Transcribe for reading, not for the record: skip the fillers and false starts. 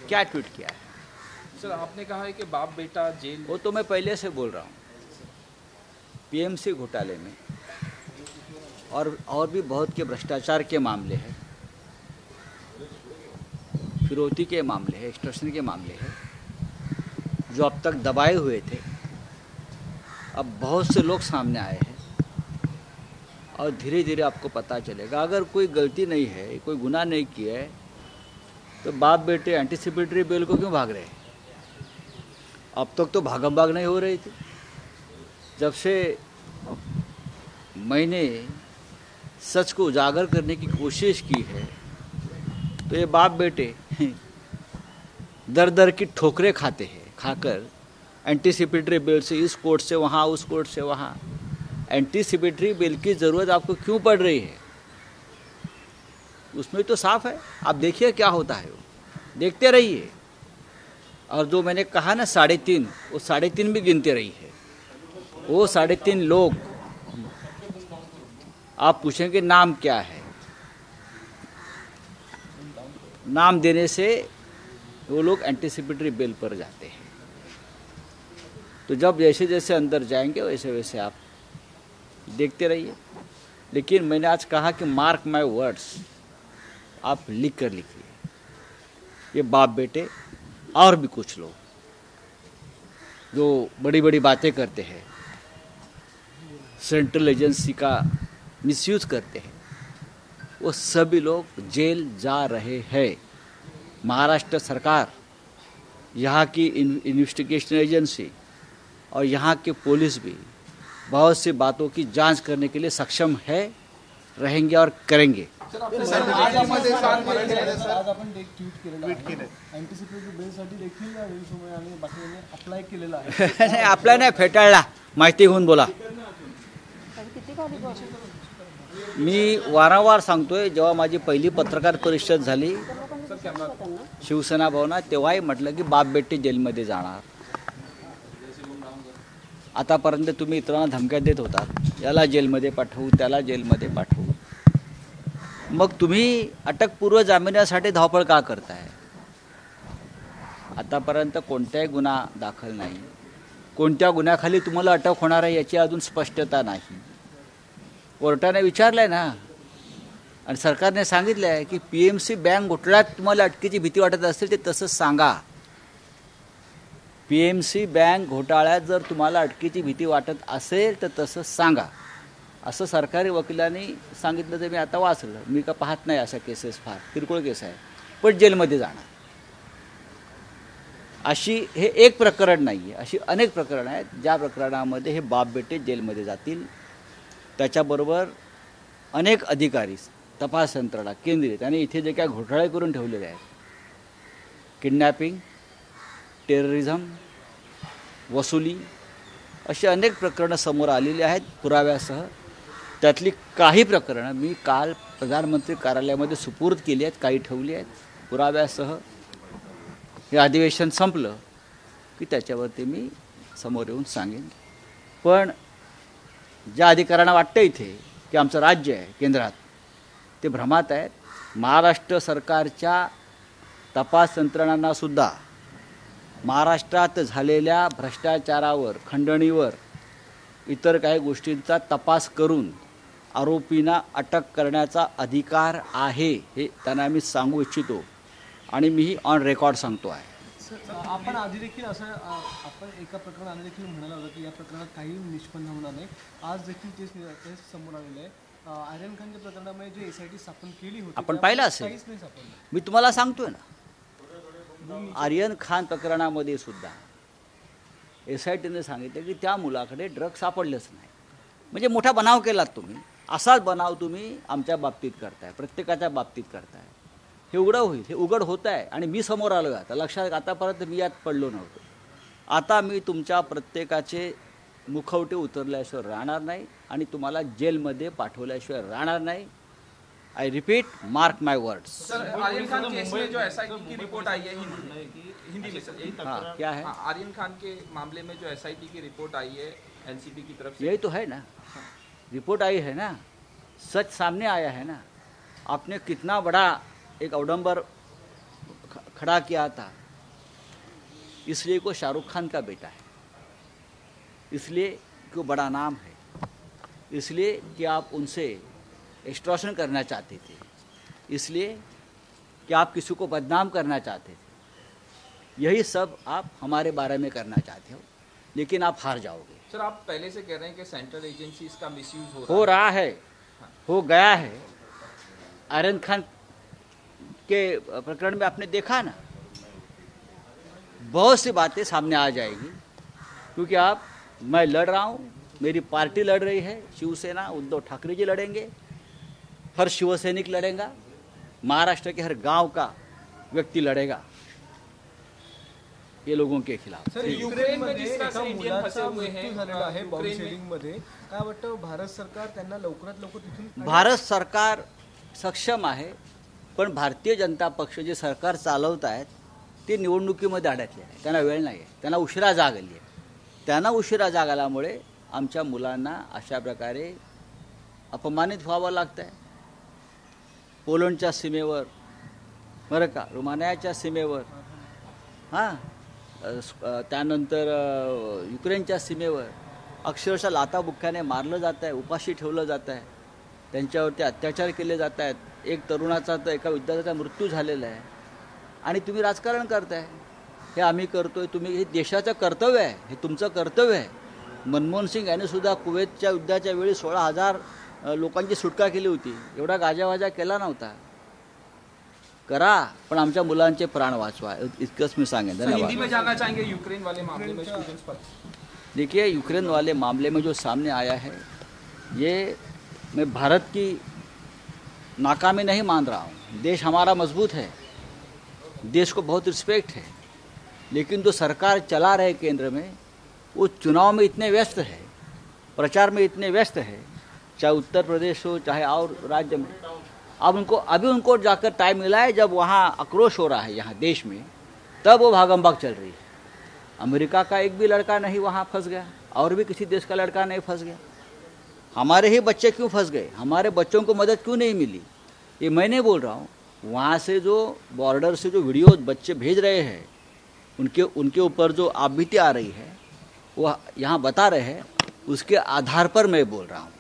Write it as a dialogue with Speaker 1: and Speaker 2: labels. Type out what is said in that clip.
Speaker 1: क्या tweet KIA है?
Speaker 2: Sir आपने कहा है कि बाप बेटा जेल।
Speaker 1: वो तो मैं पहले से बोल रहा हूँ। पीएमसी घोटाले में और भी बहुत के भ्रष्टाचार के मामले हैं, फिरौती के मामले हैं, एक्सटॉर्शन के मामले हैं, जो अब तक दबाए हुए थे। अब बहुत से लोग सामने आए हैं और धीरे धीरे आपको पता चलेगा। अगर कोई गलती नहीं है, कोई गुनाह नहीं किया है, तो बाप बेटे एंटीसिपेटरी बेल को क्यों भाग रहे हैं? अब तक तो भागम भाग नहीं हो रही थी। जब से मैंने सच को उजागर करने की कोशिश की है, तो ये बाप बेटे दर दर की ठोकरें खाते हैं, खाकर एंटीसिपेटरी बेल से इस कोर्ट से वहाँ, उस कोर्ट से वहाँ। एंटीसिपेटरी बेल की ज़रूरत आपको क्यों पड़ रही है? उसमें तो साफ है, आप देखिए क्या होता है, वो देखते रहिए। और जो मैंने कहा ना 3.5, वो 3.5 भी गिनते रही है। वो 3.5 लोग, आप पूछेंगे नाम क्या है, नाम देने से वो लोग एंटीसिपेटरी बेल पर जाते हैं। तो जब जैसे जैसे अंदर जाएंगे वैसे वैसे आप देखते रहिए। लेकिन मैंने आज कहा कि मार्क माय वर्ड्स, आप लिख कर लिखिए, ये बाप बेटे और भी कुछ लोग जो बड़ी बड़ी बातें करते हैं, सेंट्रल एजेंसी का मिसयूज करते हैं, वो सभी लोग जेल जा रहे हैं। महाराष्ट्र सरकार, यहाँ की इन्वेस्टिगेशन एजेंसी और यहाँ के पुलिस भी बहुत सी बातों की जांच करने के लिए सक्षम है, रहेंगे और करेंगे।
Speaker 3: आज आपण एक ट्वीट केलेलं आहे, अँटिसिपेटरी बेलसाठी देखील वेळसमय आणि बाकीने अप्लाय केलेला आहे.
Speaker 1: नाही, अप्लाय नाही, फेटाळला, माहिती घेऊन बोला. मी वारंवार सांगतोय, जेव्हा माझी पहिली पत्रकार परिषद झाली शिवसेना भवनात, तेव्हाही म्हटलं की बाप बेटे जेलमध्ये जाणार. आतापर्यंत तुम्ही इतरांना धमक्या देत होतात, याला जेलमध्ये पाठवू, त्याला जेलमध्ये पाठवू. मग तुम्ही अटकपूर्व जामिनासाठी धावपळ का करताय? आतापर्यंत कोणताही गुन्हा दाखल नाही, कोणत्या गुन्ह्याखाली तुम्हाला अटक होणार आहे याची अजून स्पष्टता नाही. कोर्टाने विचारलंय ना, आणि सरकारने सांगितलं आहे की पीएमसी बँक घोटाळ्यात तुम्हाला अटकेची भीती वाटत असेल ते तसंच सांगा. पीएमसी बँक घोटाळ्यात जर तुम्हाला अटकेची भीती वाटत असेल तर तसंच सांगा, असं सरकारी वकिलांनी सांगितलं. तर मी आता वाचलं, मी का पाहत नाही अशा केसेस, फार किरकोळ केस आहे, पण जेलमध्ये जाणार. अशी हे एक प्रकरण नाही आहे, अशी अनेक प्रकरणं आहेत ज्या प्रकरणामध्ये हे बाप बेटे जेलमध्ये जातील. त्याच्याबरोबर अनेक अधिकारी, तपास यंत्रणा, केंद्रीय, त्यांनी इथे जे काय घोटाळे करून ठेवलेले आहेत, किडनॅपिंग, टेररिझम, वसुली, अशी अनेक प्रकरणं समोर आलेली आहेत पुराव्यासह. त्यातली काही प्रकरणं मी काल प्रधानमंत्री कार्यालयामध्ये सुपूर्द केली आहेत, काही ठेवली आहेत पुराव्यासह. हे अधिवेशन संपलं की त्याच्यावरती मी समोर येऊन सांगेन. पण ज्या अधिकाऱ्यांना वाटतं इथे की आमचं राज्य आहे केंद्रात, ते भ्रमात आहेत. महाराष्ट्र सरकारच्या तपास यंत्रणांनासुद्धा महाराष्ट्रात झालेल्या भ्रष्टाचारावर, खंडणीवर, इतर काही गोष्टींचा तपास करून आरोपींना अटक करण्याचा अधिकार आहे, हे त्यांना मी सांगू इच्छितो आणि मीही ऑन रेकॉर्ड सांगतो आहे.
Speaker 3: आपण आधी देखील असं आपण एका प्रकरणात आधी देखील म्हणाला होता की या प्रकरणात काही निष्पन्न होणार नाही. आज देखील तेच समोर आलेलं आहे. आर्यन खानच्या प्रकरणामध्ये जे एसआयटी स्थापन केली होती,
Speaker 1: आपण पाहिलं असेल,
Speaker 3: काहीच नाही सापडलं.
Speaker 1: मी तुम्हाला सांगतोय ना, आर्यन खान प्रकरणामध्ये सुद्धा एसआयटीने सांगितलं की त्या मुलाकडे ड्रग सापडलेच नाही. म्हणजे मोठा बनाव केलात तुम्ही. असाच बनाव तुम्ही आमच्या बाबतीत करताय, प्रत्येकाच्या बाबतीत करताय. हे उघड होईल, हे उघड होत आहे आणि मी समोर आलो आहे. आता लक्षात, आतापर्यंत मी यात पडलो नव्हतो. आता मी तुमच्या प्रत्येकाचे मुखवटे उतरल्याशिवाय राहणार नाही आणि तुम्हाला जेलमध्ये पाठवल्याशिवाय राहणार नाही. I repeat, mark my words.
Speaker 2: Sir Aryan Khan case में जो एसआईटी की रिपोर्ट आई है हिंदी में सर,
Speaker 1: हाँ, क्या है?
Speaker 2: आर्यन खान के मामले में जो एसआईटी की रिपोर्ट आई है एनसीबी की तरफ से,
Speaker 1: यही तो है ना, रिपोर्ट आई है ना, सच सामने आया है ना. आपने कितना बड़ा एक अवडंबर खड़ा किया था, इसलिए को शाहरुख खान का बेटा है, इसलिए कि वो बड़ा नाम है, इसलिए कि आप उनसे एक्सटॉर्शन करना चाहते थे, इसलिए कि आप किसी को बदनाम करना चाहते थे। यही सब आप हमारे बारे में करना चाहते हो, लेकिन आप हार जाओगे।
Speaker 2: सर, आप पहले से कह रहे हैं कि सेंट्रल एजेंसीज का मिसयूज
Speaker 1: हो रहा है, हो गया है। आर्यन खान के प्रकरण में आपने देखा ना, बहुत सी बातें सामने आ जाएगी, क्योंकि मैं लड़ रहा हूँ, मेरी पार्टी लड़ रही है, शिवसेना, उद्धव ठाकरे जी लड़ेंगे, हर शिवसैनिक लड़ेगा, महाराष्ट्र के हर गांव का व्यक्ती लड़ेगा ये लोगों के खिलाफ।
Speaker 3: सर, युक्रेनमध्ये एका मुलाचा मृत्यू झालेला आहे बॉम्ब शेलिंगमध्ये. काय वाटतं भारत सरकार त्यांना लवकरात लवकर तिथून?
Speaker 1: भारत सरकार सक्षम आहे, पण भारतीय जनता पक्ष जे सरकार चालवत आहेत ते निवडणुकीमध्ये अडकले आहे, त्यांना वेळ नाही आहे, त्यांना उशिरा जाग आली आहे. त्यांना उशिरा जाग आल्यामुळे आमच्या मुलांना अशा प्रकारे अपमानित व्हावं लागतं आहे. पोलंडच्या सीमेवर, बरं का, रोमानियाच्या सीमेवर, हां, त्यानंतर युक्रेनच्या सीमेवर अक्षरशः लाथाबुक्क्याने मारलं जात आहे, उपाशी ठेवलं जात आहे, त्यांच्यावरती अत्याचार केले जात आहेत. एक तरुणाचा तर एका विद्यार्थ्याचा मृत्यू झालेला आहे, आणि तुम्ही राजकारण करताय. हे आम्ही करतोय, तुम्ही, हे देशाचं कर्तव्य आहे, हे तुमचं कर्तव्य आहे. मनमोहन सिंग यांनी सुद्धा कुवेतच्या युद्धाच्या वेळी 16,000 लोकांची सुटका केली होती, एवढा गाजावाजा केला नव्हता. करा, पण आमच्या मुलांचे प्राण वाचवा, इतकंच मी सांगेन.
Speaker 2: हिंदी
Speaker 1: धन्यवाद.
Speaker 2: में जाना चाहेंगे यूक्रेन वाले मामले में स्टूडेंट्स पर?
Speaker 1: देखिए, यूक्रेन वाले मामले में जो सामने आया है, ये मैं भारत की नाकामी नहीं मान रहा हूँ. देश हमारा मजबूत है, देश को बहुत रिस्पेक्ट है, लेकिन जो सरकार चला रहे केंद्र में, वो चुनाव में इतने व्यस्त है, प्रचार में इतने व्यस्त है, चाहे उत्तर प्रदेश हो चाहे और राज्य में. अब अभी उनको जाकर टाइम मिला है, जब वहाँ आक्रोश हो रहा है यहाँ देश में, तब वो भागम भाग चल रही है. अमेरिका का एक भी लड़का नहीं वहाँ फंस गया, और भी किसी देश का लड़का नहीं फंस गया. हमारे ही बच्चे क्यों फंस गए, हमारे बच्चों को मदद क्यों नहीं मिली, ये मैं नहीं बोल रहा हूँ. वहाँ से जो बॉर्डर से जो वीडियो बच्चे भेज रहे हैं, उनके ऊपर जो आपबीती आ रही है, वो यहाँ बता रहे हैं, उसके आधार पर मैं बोल रहा हूँ.